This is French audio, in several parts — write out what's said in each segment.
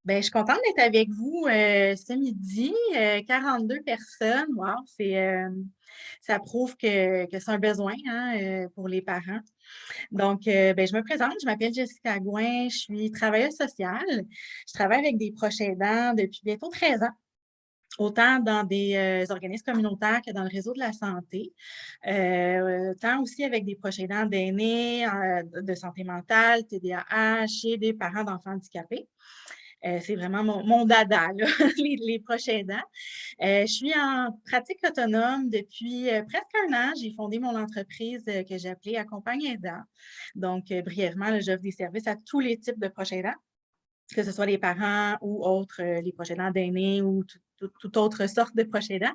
Ben, je suis contente d'être avec vous ce midi. 42 personnes. Wow, ça prouve que c'est un besoin hein, pour les parents. Donc, ben, je me présente, je m'appelle Jessica Gouin, je suis travailleuse sociale. Je travaille avec des proches aidants depuis bientôt 13 ans, autant dans des organismes communautaires que dans le réseau de la santé, tant aussi avec des proches aidants d'aînés, de santé mentale, TDAH et des parents d'enfants handicapés. C'est vraiment mon dada, là, les proches aidants. Je suis en pratique autonome depuis presque un an. J'ai fondé mon entreprise que j'ai appelée Accompagne aidant. Donc, brièvement, là, j'offre des services à tous les types de proches aidants, que ce soit les parents ou autres, les proches aidants d'aînés ou toute autre sorte de proches aidants,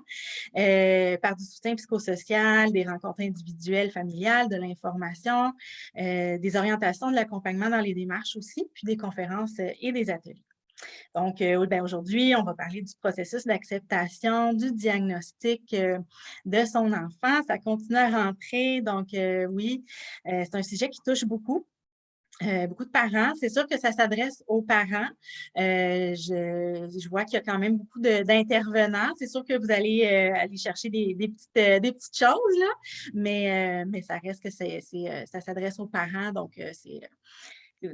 par du soutien psychosocial, des rencontres individuelles, familiales, de l'information, des orientations, de l'accompagnement dans les démarches aussi, puis des conférences et des ateliers. Donc, ben, aujourd'hui, on va parler du processus d'acceptation, du diagnostic de son enfant. Ça continue à rentrer. Donc, oui, c'est un sujet qui touche beaucoup de parents. C'est sûr que ça s'adresse aux parents. Je vois qu'il y a quand même beaucoup d'intervenants. C'est sûr que vous allez aller chercher des petites choses, là, mais ça reste que ça s'adresse aux parents. Donc,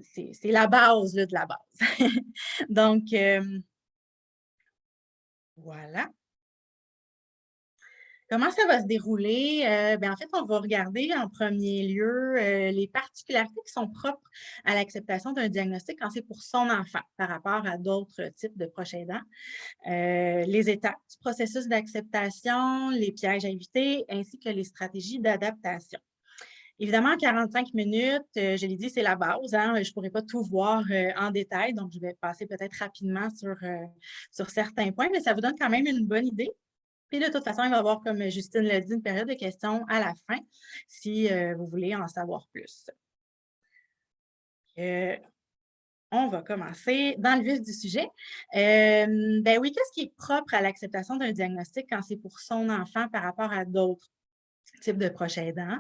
c'est la base là, de la base. Donc, voilà. Comment ça va se dérouler? Ben, en fait, on va regarder en premier lieu les particularités qui sont propres à l'acceptation d'un diagnostic quand c'est pour son enfant par rapport à d'autres types de proches aidants. Les étapes du processus d'acceptation, les pièges à éviter, ainsi que les stratégies d'adaptation. Évidemment, 45 minutes, je l'ai dit, c'est la base. Hein, je ne pourrais pas tout voir en détail, donc je vais passer peut-être rapidement sur certains points, mais ça vous donne quand même une bonne idée. Puis de toute façon, il va y avoir, comme Justine l'a dit, une période de questions à la fin si vous voulez en savoir plus. Euh, on va commencer dans le vif du sujet. Ben oui, qu'est-ce qui est propre à l'acceptation d'un diagnostic quand c'est pour son enfant par rapport à d'autres types de proches aidants?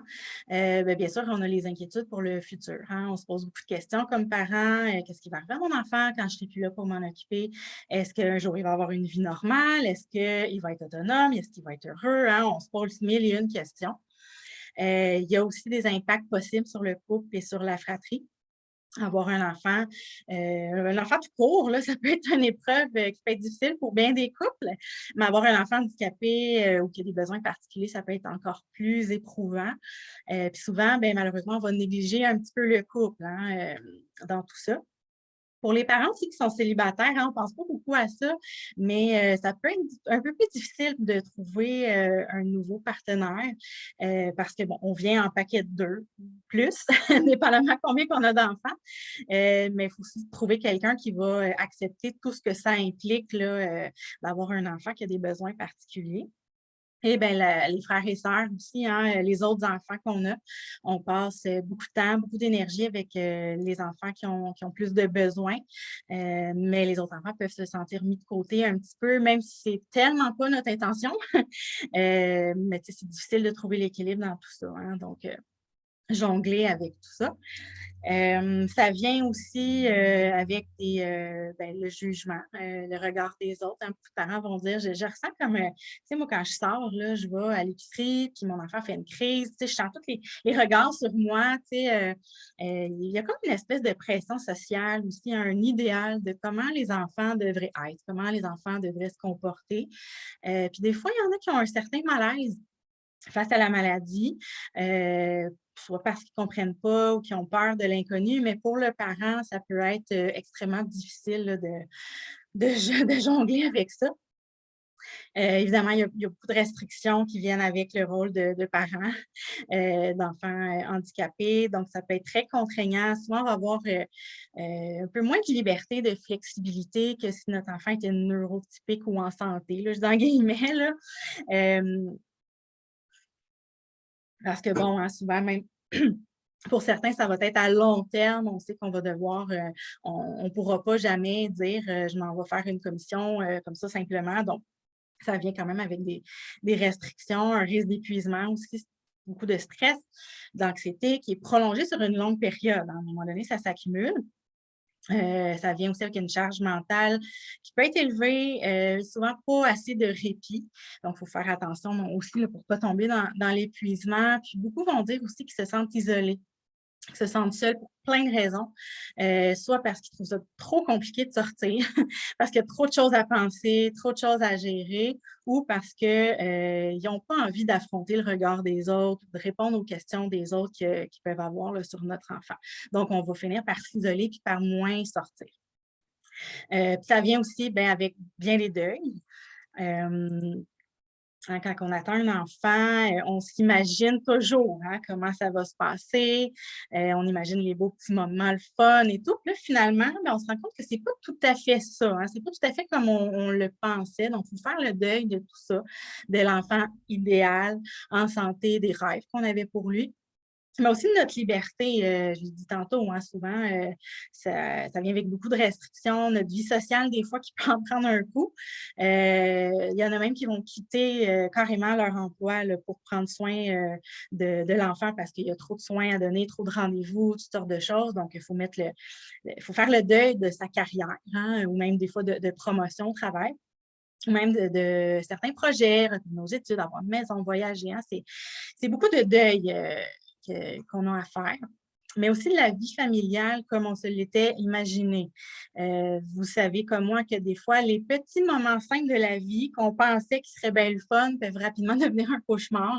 Ben, bien sûr, on a les inquiétudes pour le futur. Hein. On se pose beaucoup de questions comme parents. Qu'est-ce qui va arriver à mon enfant quand je ne serai plus là pour m'en occuper? Est-ce qu'un jour, il va avoir une vie normale? Est-ce qu'il va être autonome? Est-ce qu'il va être heureux? Hein? On se pose mille et une questions. Il y a aussi des impacts possibles sur le couple et sur la fratrie. Avoir un enfant tout court, là, ça peut être une épreuve qui peut être difficile pour bien des couples, mais avoir un enfant handicapé ou qui a des besoins particuliers, ça peut être encore plus éprouvant. Puis souvent, ben, malheureusement, on va négliger un petit peu le couple hein, dans tout ça. Pour les parents aussi qui sont célibataires, hein, on ne pense pas beaucoup à ça, mais ça peut être un peu plus difficile de trouver un nouveau partenaire parce que, bon, on vient en paquet de 2, plus, dépendamment combien qu'on a d'enfants. Mais il faut aussi trouver quelqu'un qui va accepter tout ce que ça implique là, d'avoir un enfant qui a des besoins particuliers. Et bien, les frères et sœurs aussi, hein, les autres enfants qu'on a, on passe beaucoup de temps, beaucoup d'énergie avec les enfants qui ont plus de besoins, mais les autres enfants peuvent se sentir mis de côté un petit peu, même si c'est tellement pas notre intention. Mais tu sais, c'est difficile de trouver l'équilibre dans tout ça, hein, donc jongler avec tout ça. Ça vient aussi avec ben, le jugement, le regard des autres. Hein. Beaucoup de parents vont dire, je ressens comme, tu sais, moi, quand je sors, là, je vais à l'épicerie, puis mon enfant fait une crise, tu sais, je sens tous les regards sur moi, tu sais. Il y a comme une espèce de pression sociale aussi, un idéal de comment les enfants devraient être, comment les enfants devraient se comporter. Puis des fois, il y en a qui ont un certain malaise face à la maladie, soit parce qu'ils ne comprennent pas ou qu'ils ont peur de l'inconnu, mais pour le parent, ça peut être extrêmement difficile là, de jongler avec ça. Évidemment, il y a beaucoup de restrictions qui viennent avec le rôle de parent d'enfants handicapés, donc ça peut être très contraignant. Souvent, on va avoir un peu moins de liberté, de flexibilité que si notre enfant était neurotypique ou en santé, là, je dis en guillemets. Là. Euh, Parce que bon, hein, souvent même pour certains, ça va être à long terme. On sait qu'on va devoir, on ne pourra pas jamais dire je m'en vais faire une commission comme ça simplement. Donc, ça vient quand même avec des restrictions, un risque d'épuisement aussi, beaucoup de stress, d'anxiété qui est prolongé sur une longue période. À un moment donné, ça s'accumule. Ça vient aussi avec une charge mentale qui peut être élevée, souvent pas assez de répit. Donc, il faut faire attention aussi là, pour ne pas tomber dans l'épuisement. Puis beaucoup vont dire aussi qu'ils se sentent isolés, qu'ils se sentent seuls pour plein de raisons, soit parce qu'ils trouvent ça trop compliqué de sortir, parce qu'il y a trop de choses à penser, trop de choses à gérer, ou parce qu'ils n'ont pas envie d'affronter le regard des autres, de répondre aux questions des autres qu'ils peuvent avoir là, sur notre enfant. Donc, on va finir par s'isoler puis par moins sortir. Puis ça vient aussi avec bien les deuils. Quand on attend un enfant, on s'imagine toujours comment ça va se passer. On imagine les beaux petits moments, le fun et tout. Puis là, finalement, on se rend compte que c'est pas tout à fait ça. C'est pas tout à fait comme on le pensait. Donc, il faut faire le deuil de tout ça, de l'enfant idéal, en santé, des rêves qu'on avait pour lui. Mais aussi de notre liberté, je l'ai dit tantôt, souvent, ça vient avec beaucoup de restrictions. Notre vie sociale, des fois, qui peut en prendre un coup. Il y en a même qui vont quitter carrément leur emploi là, pour prendre soin de l'enfant parce qu'il y a trop de soins à donner, trop de rendez-vous, toutes sortes de choses. Donc, il faut faut faire le deuil de sa carrière, ou même des fois de promotion au travail, ou même de certains projets, retourner aux études, avoir une maison, voyager. C'est beaucoup de deuil qu'on a à faire, mais aussi de la vie familiale comme on se l'était imaginé. Vous savez comme moi que des fois, les petits moments simples de la vie qu'on pensait qu'ils seraient bien le fun peuvent rapidement devenir un cauchemar.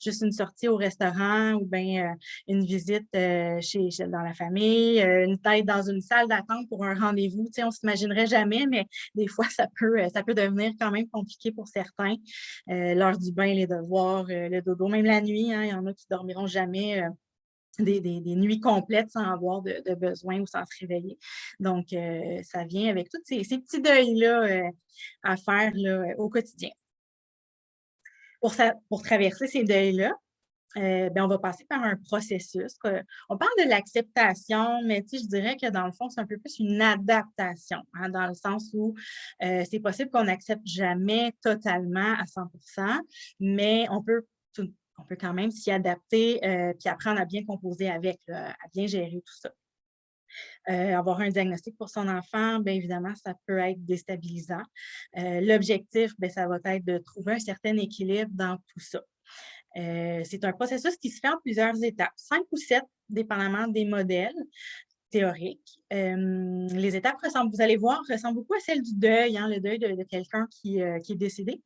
Juste une sortie au restaurant ou bien une visite dans la famille, une tête dans une salle d'attente pour un rendez-vous. Tu sais, on ne s'imaginerait jamais, mais des fois, ça peut devenir quand même compliqué pour certains. L'heure du bain, les devoirs, le dodo, même la nuit. Il y en a qui dormiront jamais des nuits complètes sans avoir de besoin ou sans se réveiller. Donc, ça vient avec tous ces petits deuils-là à faire là, au quotidien. Pour traverser ces deuils-là, on va passer par un processus. On parle de l'acceptation, mais je dirais que dans le fond, c'est un peu plus une adaptation, dans le sens où c'est possible qu'on n'accepte jamais totalement à 100%, mais on peut quand même s'y adapter puis apprendre à bien composer avec, là, à bien gérer tout ça. Avoir un diagnostic pour son enfant, bien évidemment, ça peut être déstabilisant. L'objectif, ça va être de trouver un certain équilibre dans tout ça. C'est un processus qui se fait en plusieurs étapes, 5 ou 7, dépendamment des modèles théoriques. Les étapes vous allez voir, ressemblent beaucoup à celles du deuil, le deuil de quelqu'un qui est décédé.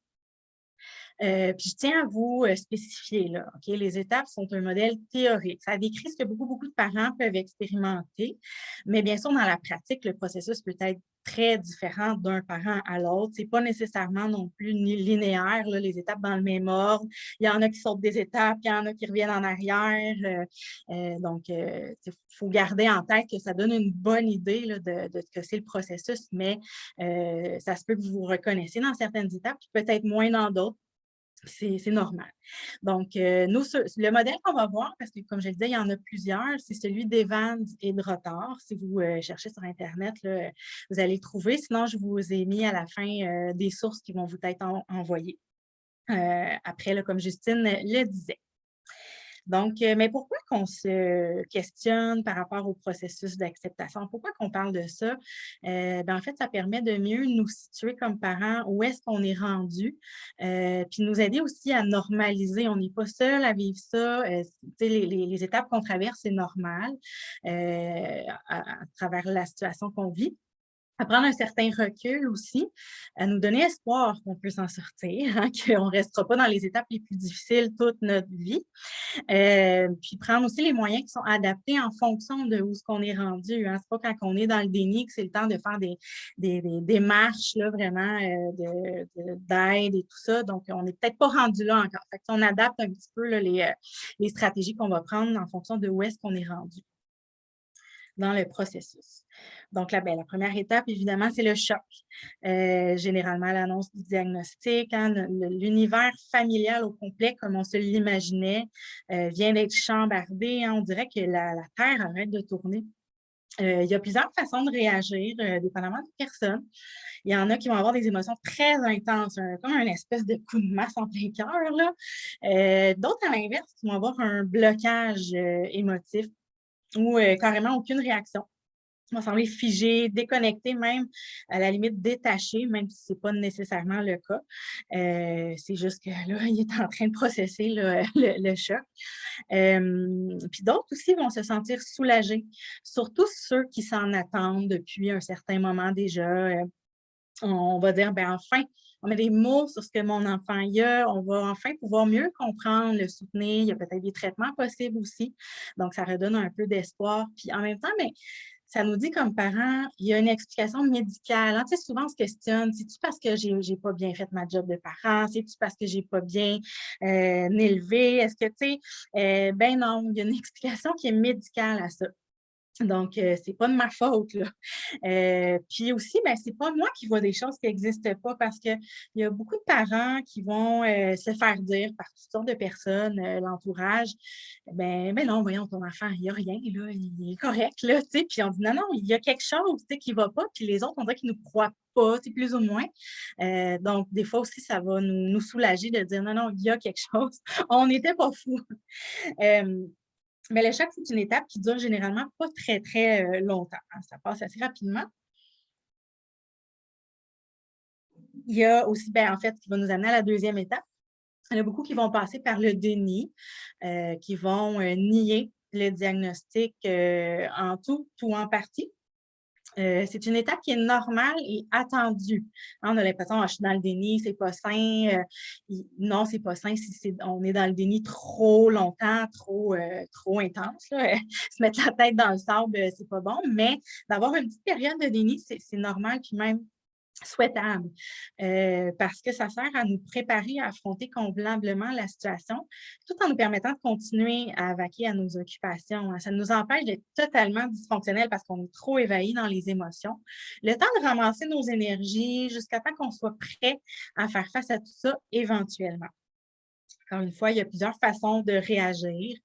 Puis je tiens à vous spécifier, là, OK, les étapes sont un modèle théorique. Ça décrit ce que beaucoup de parents peuvent expérimenter, mais bien sûr, dans la pratique, le processus peut être très différent d'un parent à l'autre. C'est pas nécessairement non plus linéaire, là, les étapes dans le même ordre. Il y en a qui sautent des étapes, il y en a qui reviennent en arrière. Donc, il faut garder en tête que ça donne une bonne idée là, de ce que c'est le processus, mais ça se peut que vous vous reconnaissiez dans certaines étapes, puis peut-être moins dans d'autres. C'est normal. Donc, le modèle qu'on va voir, parce que comme je le disais, il y en a plusieurs, c'est celui d'Evans et de Rotard. Si vous cherchez sur Internet, là, vous allez le trouver. Sinon, je vous ai mis à la fin des sources qui vont vous être envoyées. Après, là, comme Justine le disait. Donc, mais pourquoi qu'on se questionne par rapport au processus d'acceptation? Pourquoi qu'on parle de ça? En fait, ça permet de mieux nous situer comme parents, où est-ce qu'on est rendu, puis nous aider aussi à normaliser. On n'est pas seul à vivre ça. Les étapes qu'on traverse, c'est normal à travers la situation qu'on vit. À prendre un certain recul aussi, à nous donner espoir qu'on peut s'en sortir, qu'on ne restera pas dans les étapes les plus difficiles toute notre vie. Puis prendre aussi les moyens qui sont adaptés en fonction de où ce qu'on est rendu. C'est pas quand on est dans le déni que c'est le temps de faire des démarches là, vraiment d'aide et tout ça. Donc, on n'est peut-être pas rendu là encore. Fait que, on adapte un petit peu là, les stratégies qu'on va prendre en fonction de où est-ce qu'on est rendu dans le processus. Donc, la première étape, évidemment, c'est le choc. Généralement, l'annonce du diagnostic, l'univers familial au complet, comme on se l'imaginait, vient d'être chambardé. On dirait que la Terre arrête de tourner. Il y a plusieurs façons de réagir, dépendamment des personnes. Il y en a qui vont avoir des émotions très intenses, comme un espèce de coup de masse en plein cœur, là. D'autres, à l'inverse, qui vont avoir un blocage émotif ou carrément aucune réaction. vont sembler figés, déconnectés même, à la limite détachés, même si ce n'est pas nécessairement le cas. C'est juste que là, il est en train de processer là, le choc. Puis d'autres aussi vont se sentir soulagés, surtout ceux qui s'en attendent depuis un certain moment déjà. On va dire, ben enfin, on met des mots sur ce que mon enfant y a, on va enfin pouvoir mieux comprendre, le soutenir. Il y a peut-être des traitements possibles aussi. Donc, ça redonne un peu d'espoir. Puis en même temps, mais ça nous dit comme parents, il y a une explication médicale, hein. Tu sais, souvent, on se questionne, c'est-tu parce que j'ai pas bien fait ma job de parent? C'est-tu parce que j'ai pas bien élevé? Est-ce que, tu sais, ben non, il y a une explication qui est médicale à ça. Donc, c'est pas de ma faute, là. Puis aussi, ben, c'est pas moi qui vois des choses qui n'existent pas parce qu'il y a beaucoup de parents qui vont, se faire dire par toutes sortes de personnes, l'entourage: ben non, voyons ton enfant, il y a rien là, il est correct là», tu sais? Puis on dit: «Non, non, il y a quelque chose, tu sais, qui va pas», puis les autres, on dirait qu'ils nous croient pas, tu sais, plus ou moins. Donc des fois aussi, ça va nous soulager de dire: «Non, non, il y a quelque chose, on n'était pas fous». Hem Mais le choc, c'est une étape qui dure généralement pas très, très, longtemps, hein, ça passe assez rapidement. Il y a aussi, ben, en fait, qui va nous amener à la deuxième étape. Il y en a beaucoup qui vont passer par le déni, qui vont, nier le diagnostic, en tout ou en partie. C'est une étape qui est normale et attendue. Hein, on a l'impression: «Ah, je suis dans le déni, c'est pas sain», non, c'est pas sain si on est dans le déni trop longtemps, trop intense, là. Se mettre la tête dans le sable, c'est pas bon, mais d'avoir une petite période de déni, c'est normal puis même souhaitable, parce que ça sert à nous préparer à affronter convenablement la situation, tout en nous permettant de continuer à vaquer à nos occupations, hein. Ça nous empêche d'être totalement dysfonctionnels parce qu'on est trop évahi dans les émotions. Le temps de ramasser nos énergies jusqu'à temps qu'on soit prêt à faire face à tout ça éventuellement. Encore une fois, il y a plusieurs façons de réagir.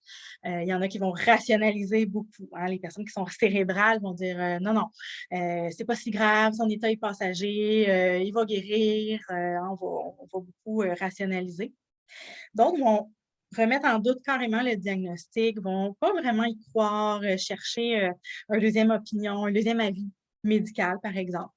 Il y en a qui vont rationaliser beaucoup, hein. Les personnes qui sont cérébrales vont dire, «Non, non, c'est pas si grave, son état est passager, il va guérir», on va beaucoup, rationaliser. D'autres vont remettre en doute carrément le diagnostic, vont pas vraiment y croire, chercher, un deuxième opinion, un deuxième avis médical, par exemple.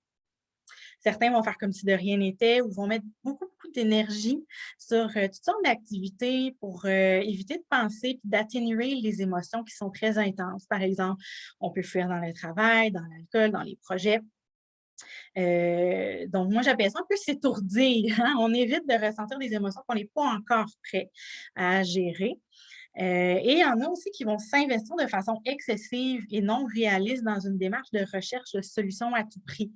Certains vont faire comme si de rien n'était ou vont mettre beaucoup, beaucoup d'énergie sur, toutes sortes d'activités pour, éviter de penser puis d'atténuer les émotions qui sont très intenses. Par exemple, on peut fuir dans le travail, dans l'alcool, dans les projets. Donc moi, j'appelle ça un peu s'étourdir, hein. On évite de ressentir des émotions qu'on n'est pas encore prêt à gérer. Et il y en a aussi qui vont s'investir de façon excessive et non réaliste dans une démarche de recherche de solutions à tout prix.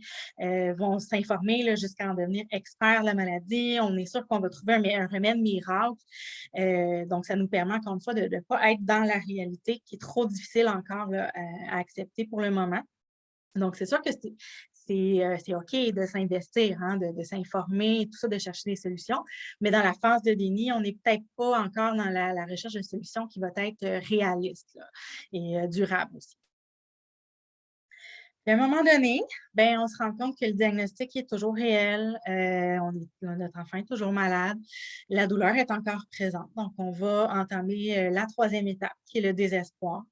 Vont s'informer là, jusqu'à en devenir experts de la maladie. On est sûr qu'on va trouver un remède miracle. Donc, ça nous permet encore une fois de ne pas être dans la réalité qui est trop difficile encore là, à accepter pour le moment. Donc, c'est sûr que c'est OK de s'investir, hein, de s'informer et tout ça, de chercher des solutions. Mais dans la phase de déni, on n'est peut-être pas encore dans la recherche de solutions qui va être, réaliste là et durable aussi. Puis à un moment donné, ben, on se rend compte que le diagnostic est toujours réel, notre enfant est toujours malade, la douleur est encore présente. Donc on va entamer, la troisième étape qui est le désespoir.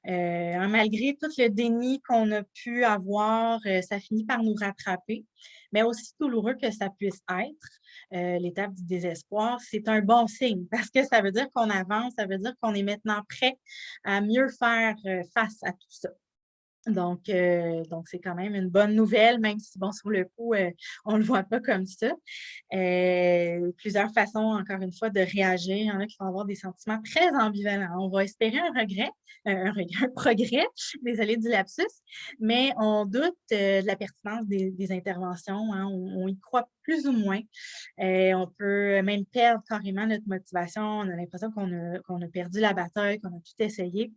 Hein, malgré tout le déni qu'on a pu avoir, ça finit par nous rattraper. Mais aussi douloureux que ça puisse être, l'étape du désespoir, c'est un bon signe parce que ça veut dire qu'on avance, ça veut dire qu'on est maintenant prêt à mieux faire, face à tout ça. Donc c'est quand même une bonne nouvelle, même si bon, sur le coup, on ne le voit pas comme ça. Plusieurs façons, encore une fois, de réagir. Il y en a qui vont avoir des sentiments très ambivalents. On va espérer un regret, un progrès, désolée du lapsus, mais on doute, de la pertinence des interventions, hein. On y croit plus ou moins. On peut même perdre carrément notre motivation. On a l'impression qu'on a perdu la bataille, qu'on a tout essayé.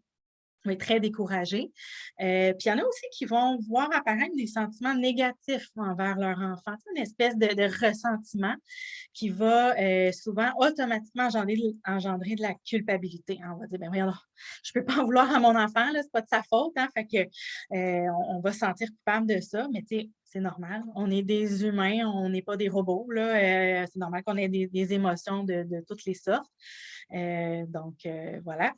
On est très découragés. Puis il y en a aussi qui vont voir apparaître des sentiments négatifs envers leur enfant. Tu sais, une espèce de ressentiment qui va, souvent automatiquement engendrer de la culpabilité, hein. On va dire: «Ben voyons donc, je peux pas en vouloir à mon enfant là, c'est pas de sa faute, hein». Fait que, on va se sentir coupable de ça, mais tu sais, c'est normal. On est des humains, on n'est pas des robots là, c'est normal qu'on ait des émotions de toutes les sortes. Donc, voilà.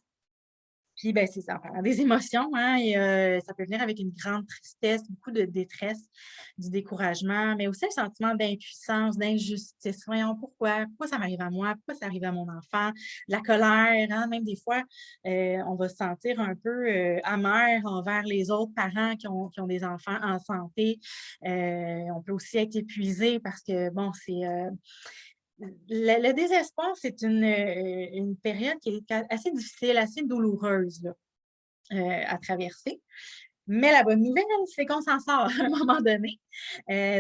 Puis, ben, c'est ça, en parlant des émotions, hein, et ça peut venir avec une grande tristesse, beaucoup de détresse, du découragement, mais aussi un sentiment d'impuissance, d'injustice. Voyons, pourquoi ça m'arrive à moi? Pourquoi ça arrive à mon enfant? De la colère, hein, même des fois, on va se sentir un peu amer envers les autres parents qui ont des enfants en santé. On peut aussi être épuisé parce que, bon, c'est le désespoir, c'est une période qui est assez difficile, assez douloureuse là, à traverser. Mais la bonne nouvelle, c'est qu'on s'en sort à un moment donné.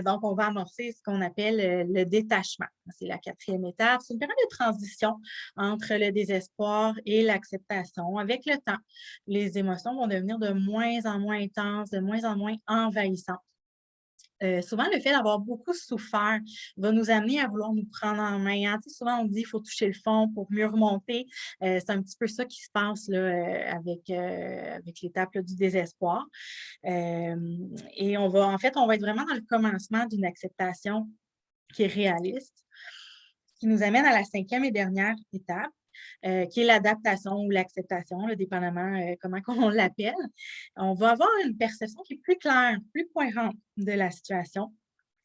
Donc, on va amorcer ce qu'on appelle le détachement. C'est la quatrième étape. C'est une période de transition entre le désespoir et l'acceptation. Avec le temps, les émotions vont devenir de moins en moins intenses, de moins en moins envahissantes. Souvent, le fait d'avoir beaucoup souffert va nous amener à vouloir nous prendre en main, hein. Tu sais, souvent, on dit: «Il faut toucher le fond pour mieux remonter». C'est un petit peu ça qui se passe là, avec l'étape là du désespoir. Et on va être vraiment dans le commencement d'une acceptation qui est réaliste, qui nous amène à la cinquième et dernière étape, qui est l'adaptation ou l'acceptation, là, dépendamment, comment qu'on l'appelle. On va avoir une perception qui est plus claire, plus cohérente de la situation.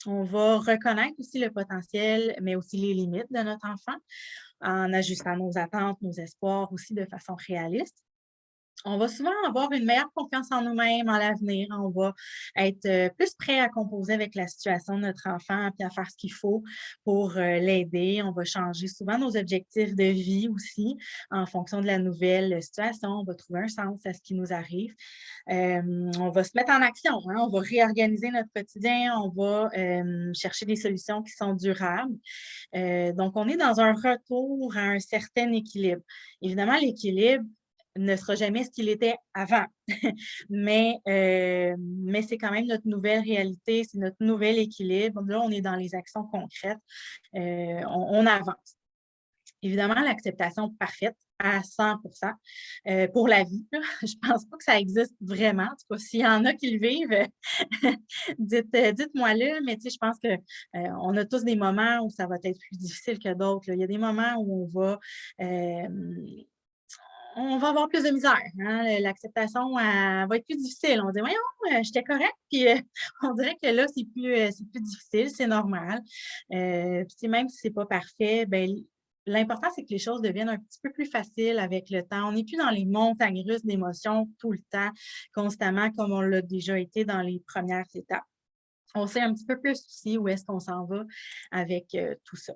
On va reconnaître aussi le potentiel, mais aussi les limites de notre enfant en ajustant nos attentes, nos espoirs aussi de façon réaliste. On va souvent avoir une meilleure confiance en nous-mêmes, en l'avenir. On va être plus prêt à composer avec la situation de notre enfant, puis à faire ce qu'il faut pour l'aider. On va changer souvent nos objectifs de vie aussi en fonction de la nouvelle situation. On va trouver un sens à ce qui nous arrive. On va se mettre en action, hein. On va réorganiser notre quotidien. On va chercher des solutions qui sont durables. Donc, on est dans un retour à un certain équilibre. Évidemment, l'équilibre ne sera jamais ce qu'il était avant. Mais c'est quand même notre nouvelle réalité, c'est notre nouvel équilibre. Là, on est dans les actions concrètes, on avance. Évidemment, l'acceptation parfaite à 100 pour la vie, là, je pense pas que ça existe vraiment. En tout cas, s'il y en a qui le vivent, dites-moi-le, mais tu sais, je pense que, on a tous des moments où ça va être plus difficile que d'autres, là. Il y a des moments où hem on va avoir plus de misère, hein, l'acceptation, elle va être plus difficile. On dit: «Voyons, j'étais correct», puis, on dirait que là, c'est plus difficile, c'est normal. Puis tu sais, même si c'est pas parfait, ben l'important, c'est que les choses deviennent un petit peu plus faciles avec le temps. On n'est plus dans les montagnes russes d'émotions tout le temps, constamment, comme on l'a déjà été dans les premières étapes. On sait un petit peu plus aussi où est-ce qu'on s'en va avec, tout ça.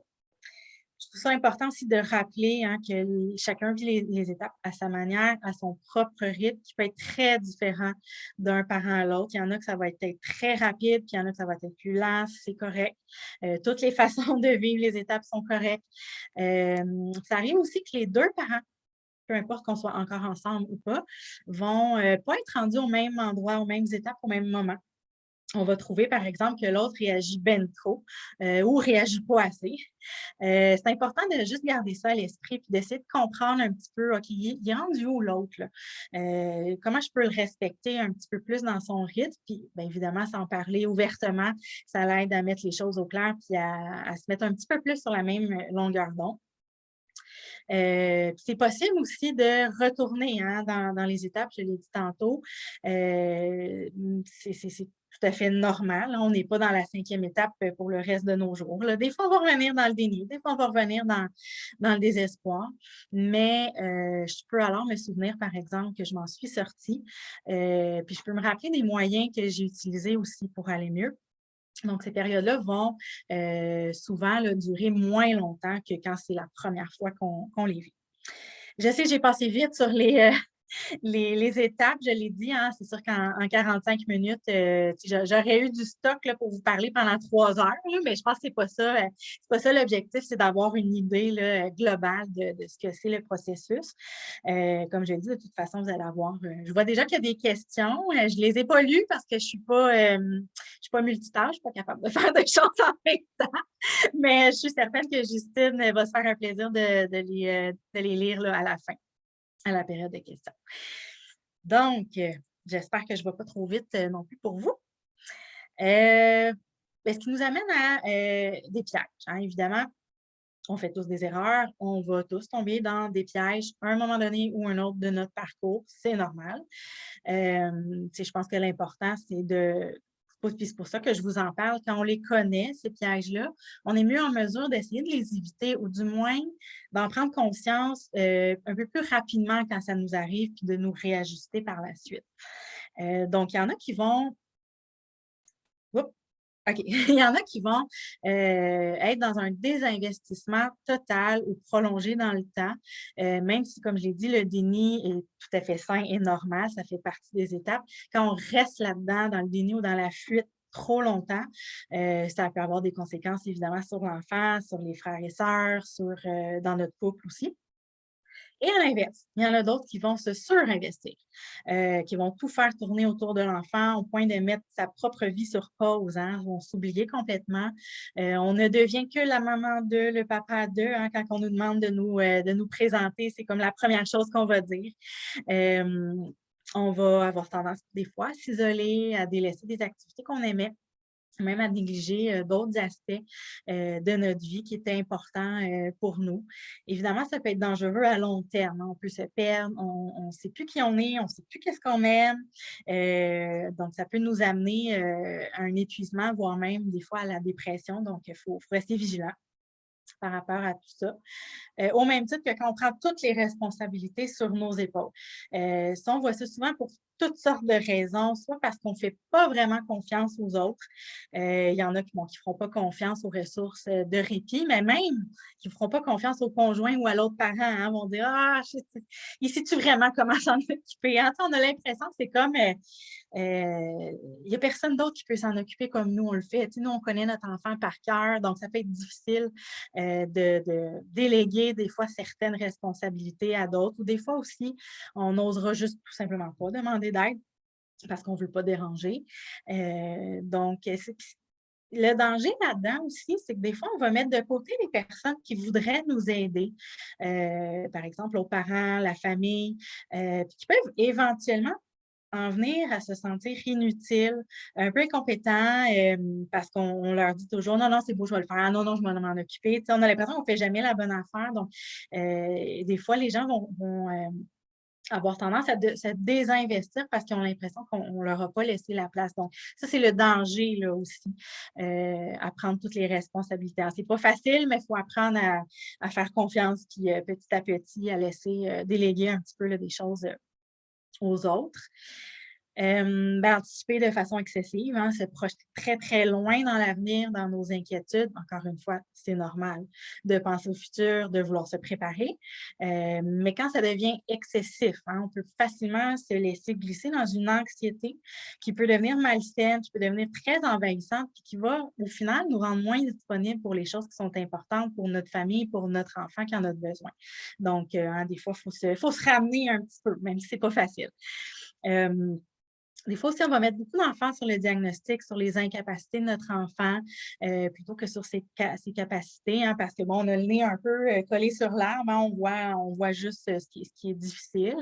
Je trouve ça important aussi de rappeler, hein, que chacun vit les étapes à sa manière, à son propre rythme, qui peut être très différent d'un parent à l'autre. Il y en a que ça va être très rapide, puis il y en a que ça va être plus lent, c'est correct. Toutes les façons de vivre les étapes sont correctes. Ça arrive aussi que les deux parents, peu importe qu'on soit encore ensemble ou pas, vont pas être rendus au même endroit, aux mêmes étapes, au même moment. On va trouver, par exemple, que l'autre réagit ben trop ou réagit pas assez. C'est important de juste garder ça à l'esprit puis d'essayer de comprendre un petit peu, OK, il est rendu où l'autre, là? Comment je peux le respecter un petit peu plus dans son rythme? Puis, bien évidemment, s'en parler ouvertement, ça l'aide à mettre les choses au clair puis à se mettre un petit peu plus sur la même longueur d'onde. Puis c'est possible aussi de retourner, hein, dans les étapes, je l'ai dit tantôt. C'est tout à fait normal, hein. On n'est pas dans la cinquième étape, pour le reste de nos jours, là. Des fois, on va revenir dans le déni, des fois, on va revenir dans le désespoir, mais je peux alors me souvenir, par exemple, que je m'en suis sortie, puis je peux me rappeler des moyens que j'ai utilisés aussi pour aller mieux. Donc, ces périodes-là vont souvent là, durer moins longtemps que quand c'est la première fois qu'on les vit. Je sais, j'ai passé vite sur les étapes, je l'ai dit, hein, c'est sûr qu'en 45 minutes, tu sais, j'aurais eu du stock là, pour vous parler pendant 3 heures, là, mais je pense que c'est pas ça l'objectif, c'est d'avoir une idée là, globale de ce que c'est le processus. Comme je l'ai dit, de toute façon, vous allez avoir. Je vois déjà qu'il y a des questions. Je ne les ai pas lues parce que je suis pas multitâche, je suis pas capable de faire des choses en même temps. Mais je suis certaine que Justine va se faire un plaisir de les lire là, à la fin, à la période de questions. Donc, j'espère que je ne vais pas trop vite non plus pour vous. Ben, ce qui nous amène à des pièges, hein, évidemment. On fait tous des erreurs, on va tous tomber dans des pièges à un moment donné ou un autre de notre parcours, c'est normal. Je pense que l'important, c'est de puis c'est pour ça que je vous en parle, quand on les connaît, ces pièges-là, on est mieux en mesure d'essayer de les éviter ou du moins d'en prendre conscience un peu plus rapidement quand ça nous arrive, puis de nous réajuster par la suite. Donc, il y en a qui vont Oups, OK. Il y en a qui vont être dans un désinvestissement total ou prolongé dans le temps, même si, comme je l'ai dit, le déni est tout à fait sain et normal, ça fait partie des étapes. Quand on reste là-dedans, dans le déni ou dans la fuite trop longtemps, ça peut avoir des conséquences évidemment sur l'enfant, sur les frères et sœurs, dans notre couple aussi. Et à l'inverse, il y en a d'autres qui vont se surinvestir, qui vont tout faire tourner autour de l'enfant au point de mettre sa propre vie sur pause, hein, vont s'oublier complètement. On ne devient que la maman de, le papa de, hein, quand on nous demande de nous présenter, c'est comme la première chose qu'on va dire. Euh, on va avoir tendance des fois à s'isoler, à délaisser des activités qu'on aimait, même à négliger d'autres aspects de notre vie qui étaient importants pour nous. Évidemment, ça peut être dangereux à long terme, hein. On peut se perdre, on ne sait plus qui on est, on ne sait plus qu'est-ce qu'on aime. Donc, ça peut nous amener à un épuisement, voire même des fois à la dépression. Donc, il faut rester vigilant par rapport à tout ça. Au même titre que quand on prend toutes les responsabilités sur nos épaules. Ça, on voit ça souvent pour toutes sortes de raisons, soit parce qu'on ne fait pas vraiment confiance aux autres. Il y en a qui ne feront pas confiance aux ressources de répit, mais même qui ne feront pas confiance au conjoint ou à l'autre parent, hein, vont dire ah, il sait-tu vraiment comment s'en occuper? Hein? On a l'impression que c'est comme il n'y a personne d'autre qui peut s'en occuper comme nous, on le fait. Nous, on connaît notre enfant par cœur, donc ça peut être difficile de déléguer des fois certaines responsabilités à d'autres, ou des fois aussi, on n'osera juste tout simplement pas demander d'aide parce qu'on ne veut pas déranger. Donc, le danger là-dedans aussi, c'est que des fois, on va mettre de côté les personnes qui voudraient nous aider. Par exemple, aux parents, la famille, qui peuvent éventuellement en venir à se sentir inutiles, un peu incompétents, parce qu'on leur dit toujours: «Non, non, c'est beau, je vais le faire. Non, non, je vais m'en occuper». Tu sais, on a l'impression qu'on ne fait jamais la bonne affaire. Donc, des fois, les gens vont avoir tendance à se désinvestir parce qu'ils ont l'impression qu'on ne leur a pas laissé la place. Donc, ça, c'est le danger là aussi, à prendre toutes les responsabilités. Alors, c'est pas facile, mais il faut apprendre à faire confiance puis, petit à petit, à laisser, déléguer un petit peu là, des choses, aux autres. Anticiper de façon excessive, hein, se projeter très, très loin dans l'avenir, dans nos inquiétudes. Encore une fois, c'est normal de penser au futur, de vouloir se préparer. Mais quand ça devient excessif, hein, on peut facilement se laisser glisser dans une anxiété qui peut devenir malsaine, qui peut devenir très envahissante, puis qui va, au final, nous rendre moins disponibles pour les choses qui sont importantes pour notre famille, pour notre enfant qui en a besoin. Donc, hein, des fois, faut se ramener un petit peu, même si c'est pas facile. Des fois aussi, on va mettre beaucoup d'enfants sur le diagnostic, sur les incapacités de notre enfant, plutôt que sur ses capacités, hein, parce que, bon, on a le nez un peu collé sur l'arbre, hein, on voit juste ce qui est difficile.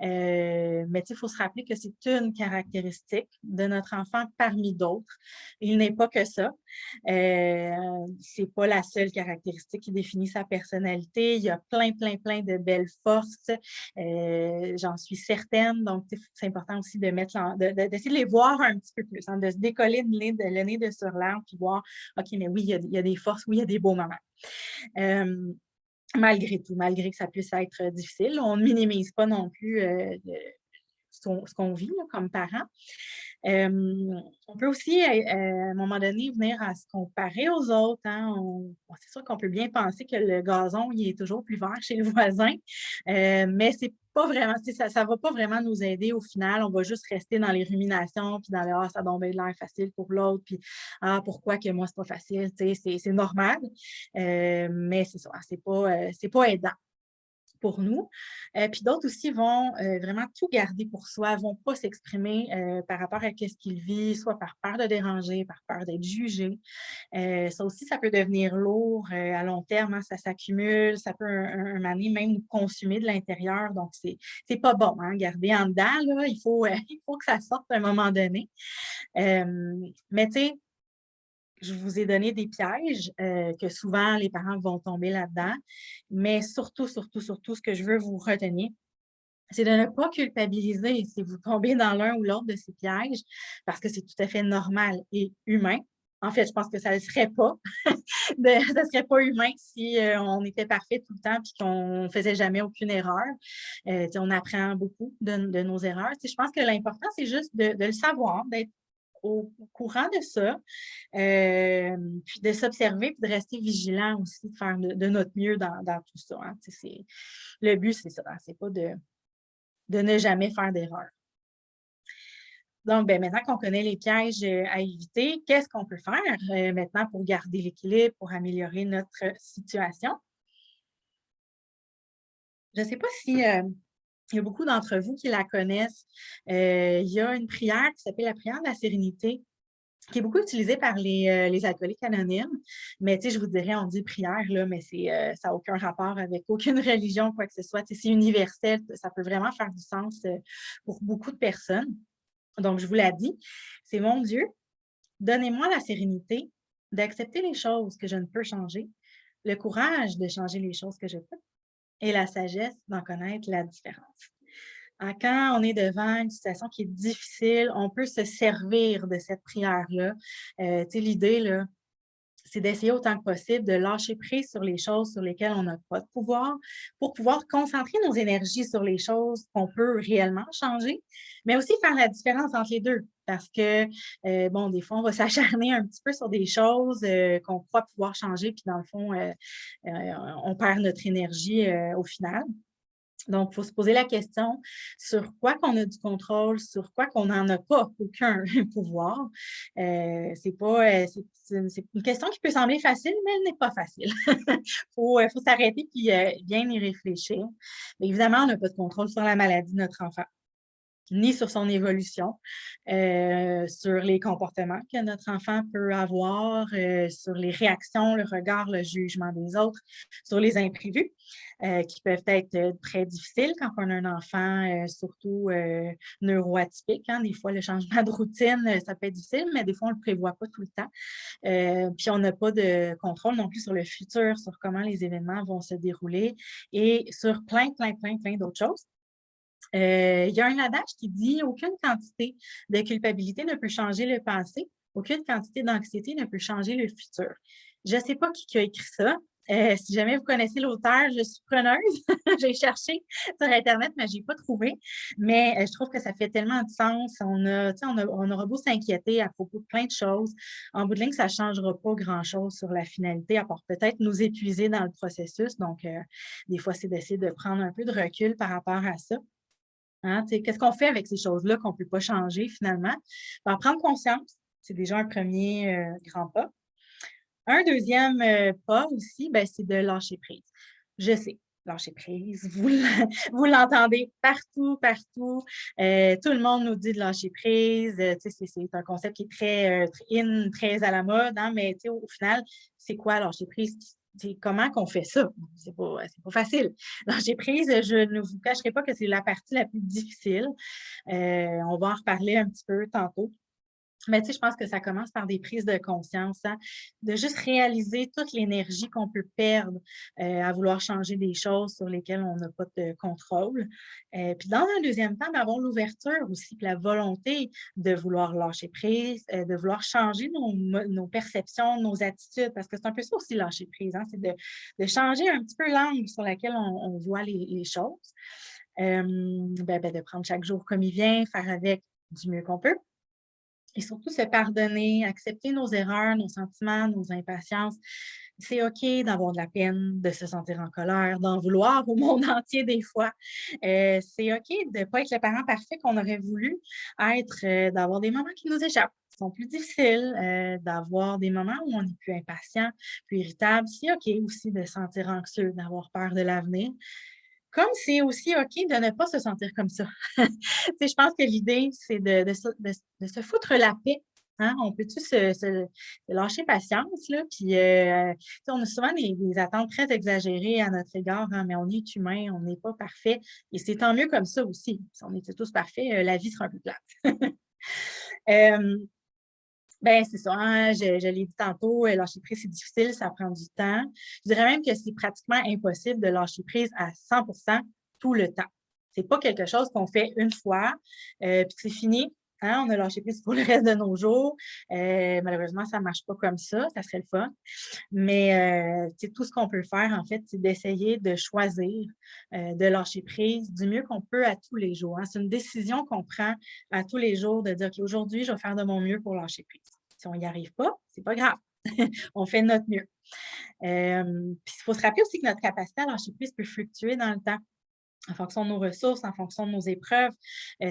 Mais il faut se rappeler que c'est une caractéristique de notre enfant parmi d'autres. Il n'est pas que ça. C'est pas la seule caractéristique qui définit sa personnalité. Il y a plein, plein, plein de belles forces. J'en suis certaine. Donc, c'est important aussi de mettre d'essayer de les voir un petit peu plus, hein, de se décoller le nez de sur l'arbre puis voir, OK, mais oui, il y a des forces, oui, il y a des beaux moments. Malgré tout, malgré que ça puisse être difficile, on ne minimise pas non plus ce qu'on vit là, comme parents. On peut aussi, à un moment donné, venir à se comparer aux autres, hein. C'est sûr qu'on peut bien penser que le gazon, il est toujours plus vert chez le voisin, mais c'est pas vraiment, ça va pas vraiment nous aider au final. On va juste rester dans les ruminations, puis dans le «Ah, ça a donc bien l'air facile pour l'autre», puis «Ah, pourquoi que moi, c'est pas facile?» Tu sais, c'est normal, mais c'est ça, c'est pas aidant pour nous. Puis d'autres aussi vont vraiment tout garder pour soi, vont pas s'exprimer par rapport à ce qu'ils vivent, soit par peur de déranger, par peur d'être jugé. Ça aussi, ça peut devenir lourd à long terme, hein, ça s'accumule, ça peut un moment donné même nous consumer de l'intérieur. Donc, c'est pas bon, hein, garder en dedans, là, il faut que ça sorte à un moment donné. Mais tu sais, je vous ai donné des pièges que souvent les parents vont tomber là-dedans, mais surtout, surtout, surtout, ce que je veux vous retenir, c'est de ne pas culpabiliser si vous tombez dans l'un ou l'autre de ces pièges, parce que c'est tout à fait normal et humain. En fait, je pense que ça ne le serait pas. Ça serait pas humain si on était parfait tout le temps et qu'on ne faisait jamais aucune erreur. On apprend beaucoup de nos erreurs. Je pense que l'important, c'est juste de le savoir, d'être au courant de ça, puis de s'observer, puis de rester vigilant aussi, de faire de notre mieux dans tout ça. Hein. Le but, c'est ça, hein, c'est pas de ne jamais faire d'erreur. Donc, ben, maintenant qu'on connaît les pièges à éviter, qu'est-ce qu'on peut faire maintenant pour garder l'équilibre, pour améliorer notre situation? Je ne sais pas si il y a beaucoup d'entre vous qui la connaissent. Il y a une prière qui s'appelle la prière de la sérénité, qui est beaucoup utilisée par les alcooliques anonymes. Mais tu sais, je vous dirais, on dit prière, là, mais ça n'a aucun rapport avec aucune religion, quoi que ce soit. Tu sais, c'est universel, ça peut vraiment faire du sens pour beaucoup de personnes. Donc, je vous l'ai dit, c'est mon Dieu, donnez-moi la sérénité d'accepter les choses que je ne peux changer, le courage de changer les choses que je peux et la sagesse d'en connaître la différence. Quand on est devant une situation qui est difficile, on peut se servir de cette prière-là. L'idée, là, c'est d'essayer autant que possible de lâcher prise sur les choses sur lesquelles on n'a pas de pouvoir pour pouvoir concentrer nos énergies sur les choses qu'on peut réellement changer, mais aussi faire la différence entre les deux. Parce que, bon, des fois, on va s'acharner un petit peu sur des choses qu'on croit pouvoir changer, puis dans le fond, on perd notre énergie au final. Donc, il faut se poser la question sur quoi qu'on a du contrôle, sur quoi qu'on n'en a pas aucun pouvoir. C'est une question qui peut sembler facile, mais elle n'est pas facile. Faut s'arrêter et bien y réfléchir. Mais évidemment, on n'a pas de contrôle sur la maladie de notre enfant, ni sur son évolution, sur les comportements que notre enfant peut avoir, sur les réactions, le regard, le jugement des autres, sur les imprévus qui peuvent être très difficiles quand on a un enfant, surtout neuroatypique. Hein. Des fois, le changement de routine, ça peut être difficile, mais des fois, on ne le prévoit pas tout le temps. Puis, on n'a pas de contrôle non plus sur le futur, sur comment les événements vont se dérouler et sur plein, plein, plein, plein d'autres choses. Il y a un adage qui dit: «Aucune quantité de culpabilité ne peut changer le passé, aucune quantité d'anxiété ne peut changer le futur». Je ne sais pas qui a écrit ça. Si jamais vous connaissez l'auteur, je suis preneuse. J'ai cherché sur internet, mais je n'ai pas trouvé. Mais je trouve que ça fait tellement de sens. On aura beau s'inquiéter à propos de plein de choses. En bout de ligne, ça ne changera pas grand-chose sur la finalité, à part peut-être nous épuiser dans le processus. Donc, des fois, c'est d'essayer de prendre un peu de recul par rapport à ça. Hein, qu'est-ce qu'on fait avec ces choses-là qu'on ne peut pas changer finalement? En prendre conscience, c'est déjà un premier grand pas. Un deuxième pas aussi, ben, c'est de lâcher prise. Je sais, lâcher prise, vous l'entendez partout, partout. Tout le monde nous dit de lâcher prise. C'est un concept qui est très in, très à la mode, hein, mais au final, c'est quoi lâcher prise? Comment qu'on fait ça? C'est pas facile. Lâcher prise, je ne vous cacherai pas que c'est la partie la plus difficile. On va en reparler un petit peu tantôt. Mais je pense que ça commence par des prises de conscience, hein, de juste réaliser toute l'énergie qu'on peut perdre à vouloir changer des choses sur lesquelles on n'a pas de contrôle. Puis dans un deuxième temps, d'avoir l'ouverture aussi, puis la volonté de vouloir lâcher prise, de vouloir changer nos perceptions, nos attitudes, parce que c'est un peu ça aussi lâcher prise, hein, c'est de changer un petit peu l'angle sur laquelle on voit les choses. De prendre chaque jour comme il vient, faire avec du mieux qu'on peut. Et surtout se pardonner, accepter nos erreurs, nos sentiments, nos impatiences. C'est OK d'avoir de la peine, de se sentir en colère, d'en vouloir au monde entier des fois. C'est OK de ne pas être le parent parfait qu'on aurait voulu être, d'avoir des moments qui nous échappent, qui sont plus difficiles, d'avoir des moments où on est plus impatient, plus irritable. C'est OK aussi de se sentir anxieux, d'avoir peur de l'avenir. Comme c'est aussi OK de ne pas se sentir comme ça. Je pense que l'idée, c'est de se foutre la paix, hein. On peut-tu se lâcher patience, là? Puis, on a souvent des attentes très exagérées à notre égard, hein, mais on est humain, on n'est pas parfait et c'est tant mieux comme ça aussi. Si on était tous parfaits, la vie serait un peu plate. Hem Ben c'est ça, hein, je l'ai dit tantôt, lâcher prise, c'est difficile, ça prend du temps. Je dirais même que c'est pratiquement impossible de lâcher prise à 100 tout le temps. C'est pas quelque chose qu'on fait une fois, puis c'est fini, hein, on a lâché prise pour le reste de nos jours. Malheureusement, ça marche pas comme ça serait le fun. Mais tu sais, tout ce qu'on peut faire, en fait, c'est d'essayer de choisir, de lâcher prise du mieux qu'on peut à tous les jours, hein. C'est une décision qu'on prend à tous les jours de dire: «OK, aujourd'hui, je vais faire de mon mieux pour lâcher prise». Si on n'y arrive pas, c'est pas grave, on fait de notre mieux. Puis il faut se rappeler aussi que notre capacité à lâcher prise peut fluctuer dans le temps en fonction de nos ressources, en fonction de nos épreuves.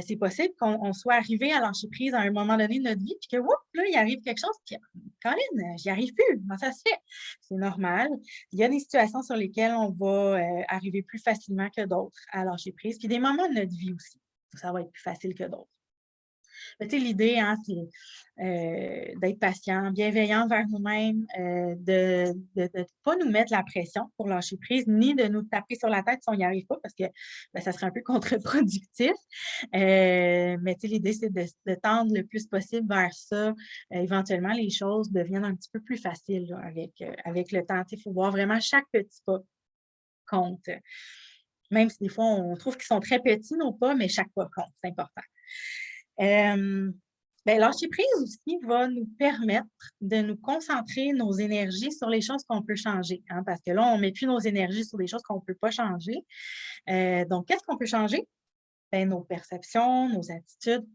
C'est possible qu'on soit arrivé à lâcher prise à un moment donné de notre vie, puis que, whoop, là, il arrive quelque chose, puis Colin, j'y arrive plus. Comment ça se fait? C'est normal. Il y a des situations sur lesquelles on va arriver plus facilement que d'autres à lâcher prise, puis des moments de notre vie aussi, où ça va être plus facile que d'autres. Mais tu sais, l'idée, hein, c'est d'être patient, bienveillant envers nous-mêmes, de ne pas nous mettre la pression pour lâcher prise, ni de nous taper sur la tête si on n'y arrive pas, parce que ben, ça serait un peu contre-productif. Mais tu sais, l'idée, c'est de tendre le plus possible vers ça. Éventuellement, les choses deviennent un petit peu plus faciles là, avec le temps. Il faut voir vraiment chaque petit pas compte. Même si des fois, on trouve qu'ils sont très petits, nos pas, mais chaque pas compte, c'est important. Hem, ben, lâcher prise aussi va nous permettre de nous concentrer nos énergies sur les choses qu'on peut changer, hein, parce que là, on ne met plus nos énergies sur des choses qu'on ne peut pas changer. Donc qu'est-ce qu'on peut changer? Ben, nos perceptions, nos attitudes.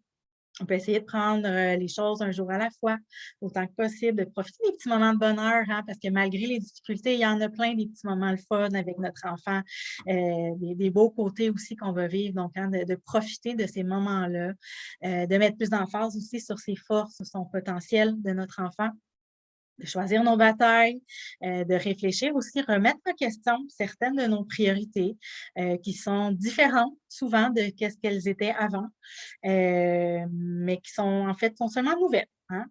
On peut essayer de prendre, les choses un jour à la fois, autant que possible, de profiter des petits moments de bonheur, hein, parce que malgré les difficultés, il y en a plein des petits moments le fun avec notre enfant, des beaux côtés aussi qu'on va vivre, donc hein, de profiter de ces moments-là, de mettre plus d'emphase aussi sur ses forces, sur son potentiel de notre enfant, de choisir nos batailles, de réfléchir aussi, remettre en question certaines de nos priorités, qui sont différentes souvent de qu'est-ce qu'elles étaient avant, mais qui sont en fait sont seulement nouvelles, hein.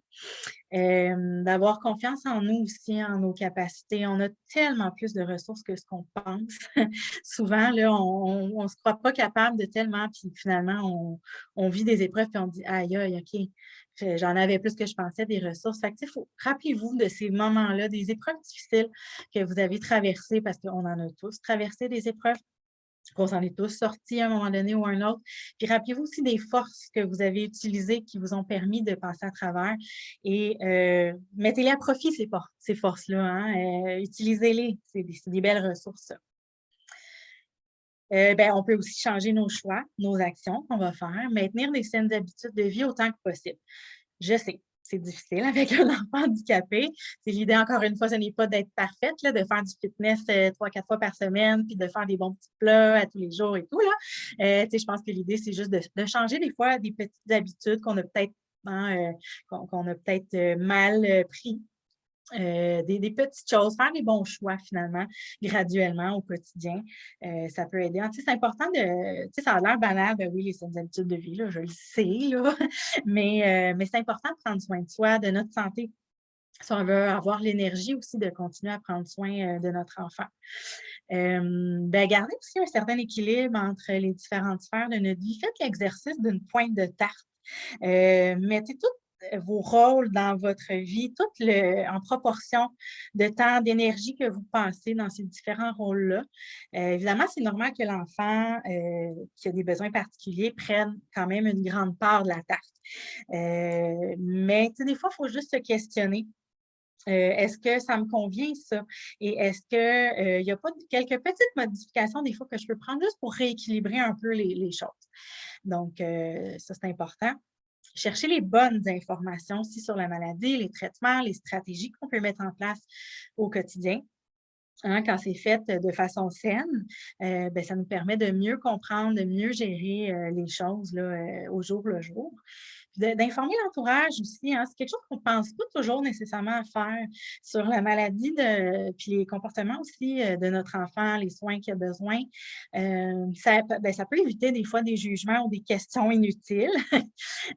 D'avoir confiance en nous aussi, en nos capacités. On a tellement plus de ressources que ce qu'on pense. Souvent, là, on se croit pas capable de tellement, puis finalement, on vit des épreuves, puis on dit: «Aïe, aïe, OK, j'en avais plus que je pensais des ressources». Fait que, tu sais, faut rappelez-vous de ces moments-là, des épreuves difficiles que vous avez traversées, parce qu'on en a tous traversé des épreuves. On s'en est tous sortis à un moment donné ou un autre. Puis rappelez-vous aussi des forces que vous avez utilisées qui vous ont permis de passer à travers et mettez-les à profit ces forces-là, hein, utilisez-les, c'est des belles ressources, ça. Ben, on peut aussi changer nos choix, nos actions qu'on va faire, maintenir des saines habitudes de vie autant que possible. Je sais, c'est difficile avec un enfant handicapé. C'est l'idée, encore une fois, ce n'est pas d'être parfaite, là, de faire du fitness 3-4 fois par semaine, puis de faire des bons petits plats à tous les jours et tout, là. Tu sais, je pense que l'idée, c'est juste de changer des fois des petites habitudes qu'on a peut-être hein, qu'on a peut-être mal pris. Des petites choses, faire les bons choix finalement, graduellement au quotidien, ça peut aider. Tu sais, c'est important de tu sais, ça a l'air banal, ben oui, les saines habitudes de vie, là, je le sais, là, mais c'est important de prendre soin de soi, de notre santé, si on veut avoir l'énergie aussi de continuer à prendre soin, de notre enfant. Ben, garder aussi un certain équilibre entre les différentes sphères de notre vie. Faites l'exercice d'une pointe de tarte. Mettez tous vos rôles dans votre vie, tout en proportion de temps, d'énergie que vous passez dans ces différents rôles-là. Évidemment, c'est normal que l'enfant qui a des besoins particuliers prenne quand même une grande part de la tarte. Mais tu sais, des fois, il faut juste se questionner. Est-ce que ça me convient ça? Et est-ce que, il y a pas quelques petites modifications des fois que je peux prendre juste pour rééquilibrer un peu les choses? Donc, ça, c'est important. Chercher les bonnes informations aussi sur la maladie, les traitements, les stratégies qu'on peut mettre en place au quotidien, hein, quand c'est fait de façon saine, ben, ça nous permet de mieux comprendre, de mieux gérer, les choses là, au jour le jour. D'informer l'entourage aussi, hein, c'est quelque chose qu'on ne pense pas toujours nécessairement à faire sur la maladie puis les comportements aussi, de notre enfant, les soins qu'il a besoin. Ça peut éviter des fois des jugements ou des questions inutiles,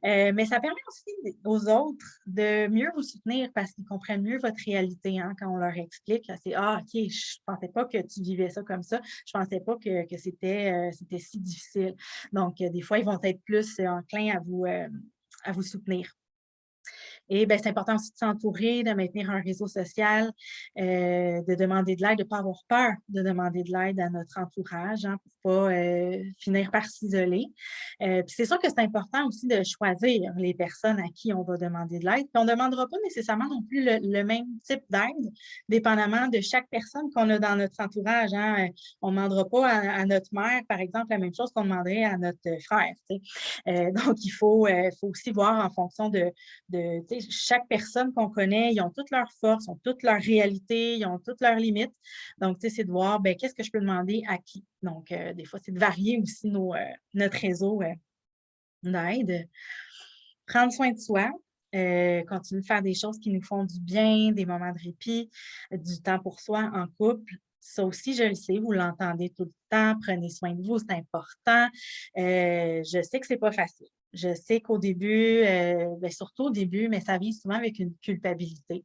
mais ça permet aussi aux autres de mieux vous soutenir parce qu'ils comprennent mieux votre réalité, hein, quand on leur explique, là, c'est: «Ah OK, je pensais pas que tu vivais ça comme ça, je pensais pas que c'était si difficile». Donc des fois, ils vont être plus, enclins à vous soutenir. Et bien, c'est important aussi de s'entourer, de maintenir un réseau social, de demander de l'aide, de ne pas avoir peur de demander de l'aide à notre entourage, hein, pour ne pas finir par s'isoler. Puis c'est sûr que c'est important aussi de choisir les personnes à qui on va demander de l'aide. Puis on ne demandera pas nécessairement non plus le même type d'aide, dépendamment de chaque personne qu'on a dans notre entourage, hein. On ne demandera pas à notre mère, par exemple, la même chose qu'on demanderait à notre frère, tu sais. Donc, faut aussi voir en fonction de tu sais, chaque personne qu'on connaît, ils ont toutes leurs forces, ont toutes leurs réalités, ils ont toutes leurs limites. Donc, tu sais, c'est de voir, ben, qu'est-ce que je peux demander à qui? Donc, des fois, c'est de varier aussi notre réseau d'aide. Prendre soin de soi, continuer de faire des choses qui nous font du bien, des moments de répit, du temps pour soi en couple. Ça aussi, je le sais, vous l'entendez tout le temps. Prenez soin de vous, c'est important. Je sais que c'est pas facile. Je sais qu'au début, ben, surtout au début, mais ça vient souvent avec une culpabilité.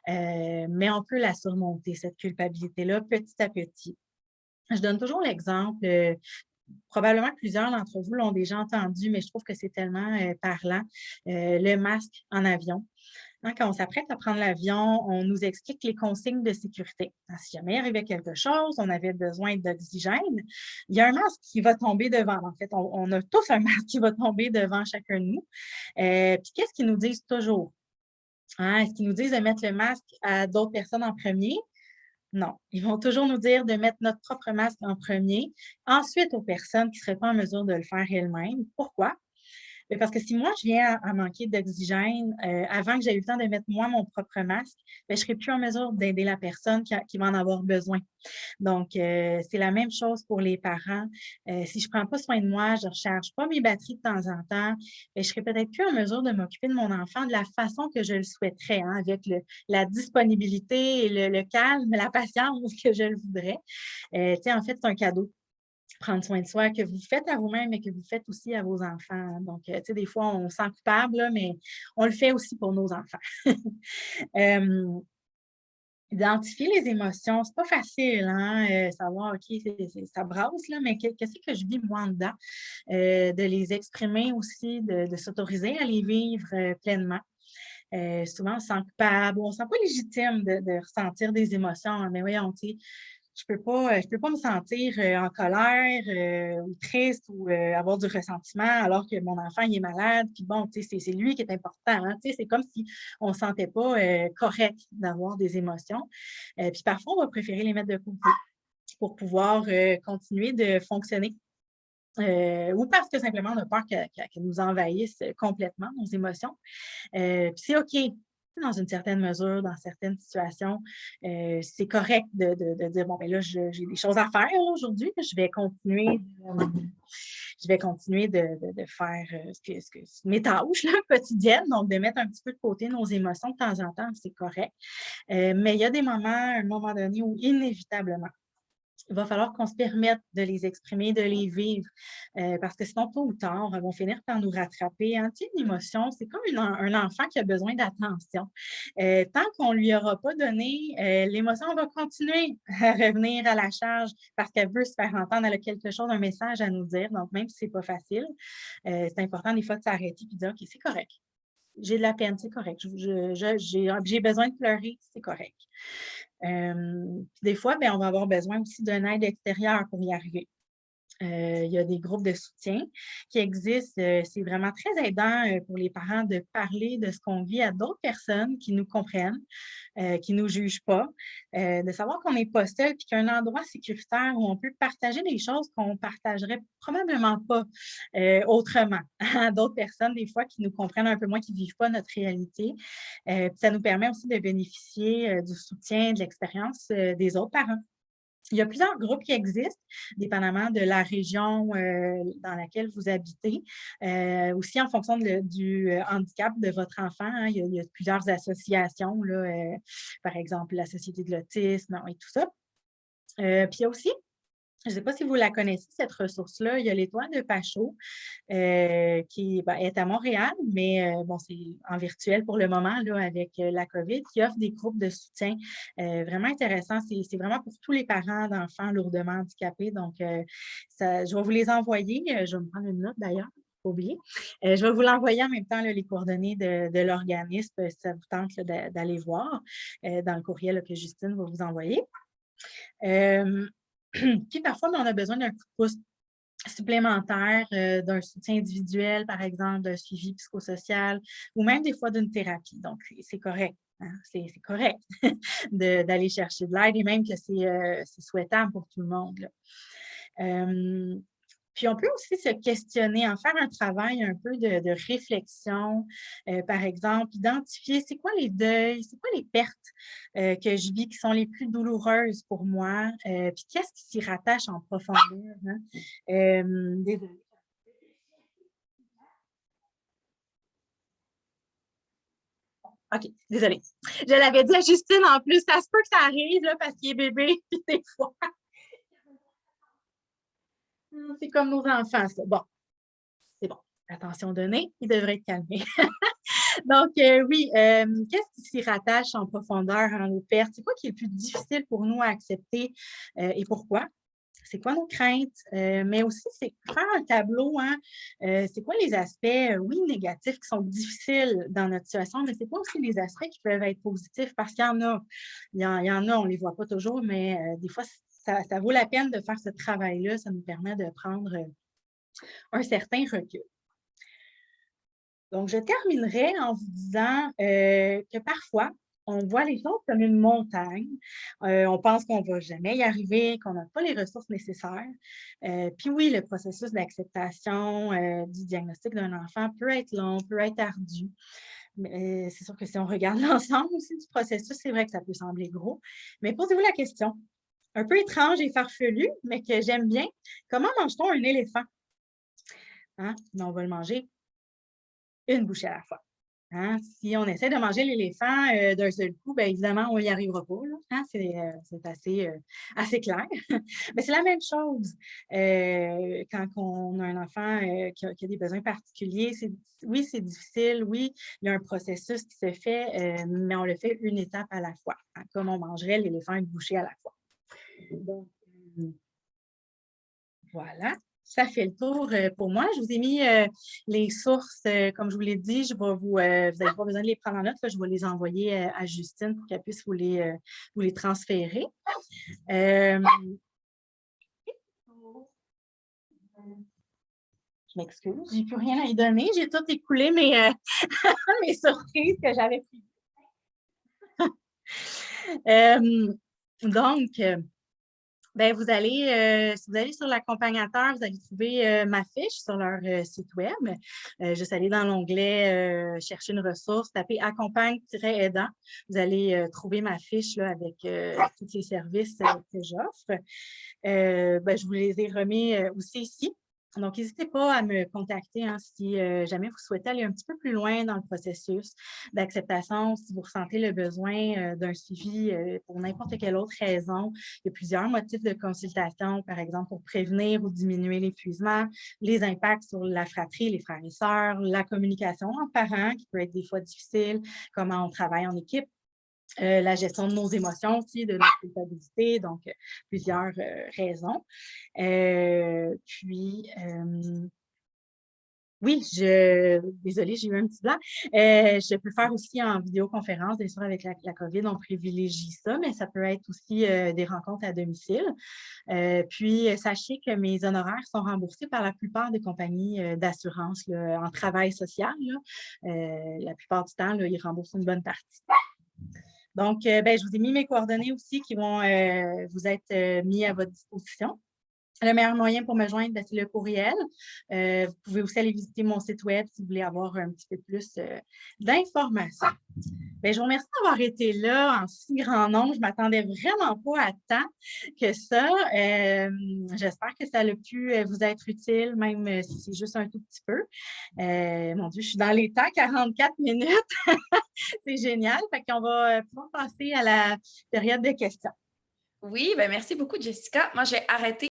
Mais on peut la surmonter, cette culpabilité-là, petit à petit. Je donne toujours l'exemple, probablement que plusieurs d'entre vous l'ont déjà entendu, mais je trouve que c'est tellement parlant, le masque en avion. Hein, quand on s'apprête à prendre l'avion, on nous explique les consignes de sécurité. Ah, si jamais il arrivait quelque chose, on avait besoin d'oxygène, il y a un masque qui va tomber devant. En fait, on a tous un masque qui va tomber devant chacun de nous. Puis qu'est-ce qu'ils nous disent toujours? Hein, est-ce qu'ils nous disent de mettre le masque à d'autres personnes en premier? Non, ils vont toujours nous dire de mettre notre propre masque en premier, ensuite aux personnes qui ne seraient pas en mesure de le faire elles-mêmes. Pourquoi? Mais parce que si moi, je viens à manquer d'oxygène, avant que j'aie eu le temps de mettre moi mon propre masque, ben, je ne serai plus en mesure d'aider la personne qui va en avoir besoin. Donc, c'est la même chose pour les parents. Si je ne prends pas soin de moi, je ne recharge pas mes batteries de temps en temps, ben, je ne serai peut-être plus en mesure de m'occuper de mon enfant de la façon que je le souhaiterais, hein, avec la disponibilité et le calme, la patience que je le voudrais. Tu sais, en fait, c'est un cadeau prendre soin de soi, que vous faites à vous-même, mais que vous faites aussi à vos enfants, hein. Donc, tu sais, des fois, on se sent coupable, là, mais on le fait aussi pour nos enfants. Hem, Identifier les émotions, c'est pas facile, hein, savoir, OK, ça brasse, là, mais qu'est-ce que je vis moi en dedans? De les exprimer aussi, de s'autoriser à les vivre, pleinement. Souvent, on se sent coupable, on ne se sent pas légitime de ressentir des émotions, hein. Mais voyons, tu sais, je peux pas me sentir, en colère, ou triste ou, avoir du ressentiment alors que mon enfant, il est malade, puis bon, tu sais, c'est lui qui est important, hein. Tu sais, c'est comme si on ne se sentait pas, correct d'avoir des émotions. Puis parfois, on va préférer les mettre de côté pour pouvoir, continuer de fonctionner, ou parce que simplement on a peur qu'elles nous envahissent, complètement, nos émotions. Puis c'est OK, dans une certaine mesure, dans certaines situations, c'est correct de dire: «Bon, ben là, j'ai des choses à faire là, aujourd'hui, je vais continuer de faire, mes tâches là, quotidiennes», donc de mettre un petit peu de côté nos émotions de temps en temps, c'est correct. Mais il y a des moments, à un moment donné, où inévitablement il va falloir qu'on se permette de les exprimer, de les vivre, parce que sinon, tôt ou tard, elles vont finir par nous rattraper, hein. Tu sais, une émotion, c'est comme un enfant qui a besoin d'attention. Tant qu'on ne lui aura pas donné, l'émotion va continuer à revenir à la charge parce qu'elle veut se faire entendre, elle a quelque chose, un message à nous dire. Donc, même si ce n'est pas facile, c'est important des fois de s'arrêter et de dire: «OK, c'est correct. J'ai de la peine, c'est correct. J'ai besoin de pleurer, c'est correct». Puis des fois, ben, on va avoir besoin aussi d'une aide extérieure pour y arriver. Il y a des groupes de soutien qui existent. C'est vraiment très aidant, pour les parents de parler de ce qu'on vit à d'autres personnes qui nous comprennent, qui ne nous jugent pas, de savoir qu'on n'est pas seul puis qu'il y a un endroit sécuritaire où on peut partager des choses qu'on partagerait probablement pas, autrement à d'autres personnes, des fois, qui nous comprennent un peu moins, qui ne vivent pas notre réalité. Puis ça nous permet aussi de bénéficier, du soutien, de l'expérience, des autres parents. Il y a plusieurs groupes qui existent, dépendamment de la région, dans laquelle vous habitez. Aussi en fonction du, handicap de votre enfant, hein, il y a plusieurs associations là, par exemple la Société de l'autisme et tout ça. Puis il y a aussi, je ne sais pas si vous la connaissez cette ressource-là, il y a l'Étoile de Pachot, qui, ben, est à Montréal, mais bon, c'est en virtuel pour le moment là, avec, la COVID, qui offre des groupes de soutien, vraiment intéressants. C'est vraiment pour tous les parents d'enfants lourdement handicapés. Donc, je vais vous les envoyer. Je vais me prendre une note d'ailleurs. pas oublier. Je vais vous l'envoyer en même temps, là, les coordonnées de l'organisme, si ça vous tente là, d'aller voir dans le courriel là, que Justine va vous envoyer. Puis parfois, on a besoin d'un coup de pouce supplémentaire, d'un soutien individuel, par exemple, d'un suivi psychosocial ou même des fois d'une thérapie. Donc, c'est correct. Hein, c'est correct d'aller chercher de l'aide et même que c'est souhaitable pour tout le monde. Là. Euh, Puis on peut aussi se questionner, en faire un travail un peu de réflexion. Par exemple, identifier c'est quoi les deuils, c'est quoi les pertes que je vis qui sont les plus douloureuses pour moi, puis qu'est-ce qui s'y rattache en profondeur. Hein? Désolée. OK, désolée. Je l'avais dit à Justine en plus, ça se peut que ça arrive là, parce qu'il est bébé, puis des fois, c'est comme nos enfants, ça. Bon, c'est bon. Attention donnée, il devrait être calmé. Donc, oui, qu'est-ce qui s'y rattache en profondeur à nos pertes? C'est quoi qui est le plus difficile pour nous à accepter et pourquoi? C'est quoi nos craintes? Mais aussi, c'est faire un tableau, hein? C'est quoi les aspects, oui, négatifs qui sont difficiles dans notre situation, mais c'est quoi aussi les aspects qui peuvent être positifs? Parce qu'il y en a. Il y en a, on ne les voit pas toujours, mais des fois, ça vaut la peine de faire ce travail-là. Ça nous permet de prendre un certain recul. Donc, je terminerai en vous disant que parfois, on voit les choses comme une montagne. On pense qu'on ne va jamais y arriver, qu'on n'a pas les ressources nécessaires. Puis oui, le processus d'acceptation du diagnostic d'un enfant peut être long, peut être ardu. Mais c'est sûr que si on regarde l'ensemble aussi du processus, c'est vrai que ça peut sembler gros. Mais posez-vous la question, un peu étrange et farfelu, mais que j'aime bien. Comment mange-t-on un éléphant? Hein? On va le manger une bouchée à la fois. Hein? Si on essaie de manger l'éléphant d'un seul coup, bien évidemment, on n'y arrivera pas. Là, hein? C'est assez clair. Mais c'est la même chose quand on a un enfant qui a des besoins particuliers. Oui, c'est difficile. Oui, il y a un processus qui se fait, mais on le fait une étape à la fois, hein, comme on mangerait l'éléphant une bouchée à la fois. Donc, voilà, ça fait le tour pour moi. Je vous ai mis les sources, comme je vous l'ai dit, vous n'avez pas besoin de les prendre en note, là, je vais les envoyer à Justine pour qu'elle puisse vous les transférer. Euh, je m'excuse, je n'ai plus rien à y donner. J'ai tout écoulé mes surprises que j'avais prises. Donc, ben, si vous allez sur l'accompagnateur, vous allez trouver ma fiche sur leur site web. Juste aller dans l'onglet chercher une ressource, taper accompagne-aidant. Vous allez trouver ma fiche là, avec tous les services que j'offre. Ben, je vous les ai remis aussi ici. Donc, n'hésitez pas à me contacter hein, si jamais vous souhaitez aller un petit peu plus loin dans le processus d'acceptation, si vous ressentez le besoin d'un suivi pour n'importe quelle autre raison. Il y a plusieurs motifs de consultation, par exemple pour prévenir ou diminuer l'épuisement, les impacts sur la fratrie, les frères et sœurs, la communication entre parents qui peut être des fois difficile, comment on travaille en équipe. La gestion de nos émotions aussi, de notre culpabilité, donc plusieurs raisons. Oui, désolée, j'ai eu un petit blanc. Je peux faire aussi en vidéoconférence, bien sûr, avec la COVID, on privilégie ça, mais ça peut être aussi des rencontres à domicile. Puis, sachez que mes honoraires sont remboursés par la plupart des compagnies d'assurance en travail social. Là. La plupart du temps, là, ils remboursent une bonne partie. Donc, ben, je vous ai mis mes coordonnées aussi qui vont vous être mis à votre disposition. Le meilleur moyen pour me joindre, ben, c'est le courriel. Vous pouvez aussi aller visiter mon site web si vous voulez avoir un petit peu plus d'informations. Ben, je vous remercie d'avoir été là en si grand nombre. Je ne m'attendais vraiment pas à tant que ça. J'espère que ça a pu vous être utile, même si c'est juste un tout petit peu. Mon Dieu, je suis dans les temps, 44 minutes. C'est génial. Fait qu'on va pouvoir passer à la période de questions. Oui, ben merci beaucoup, Jessica. Moi, j'ai arrêté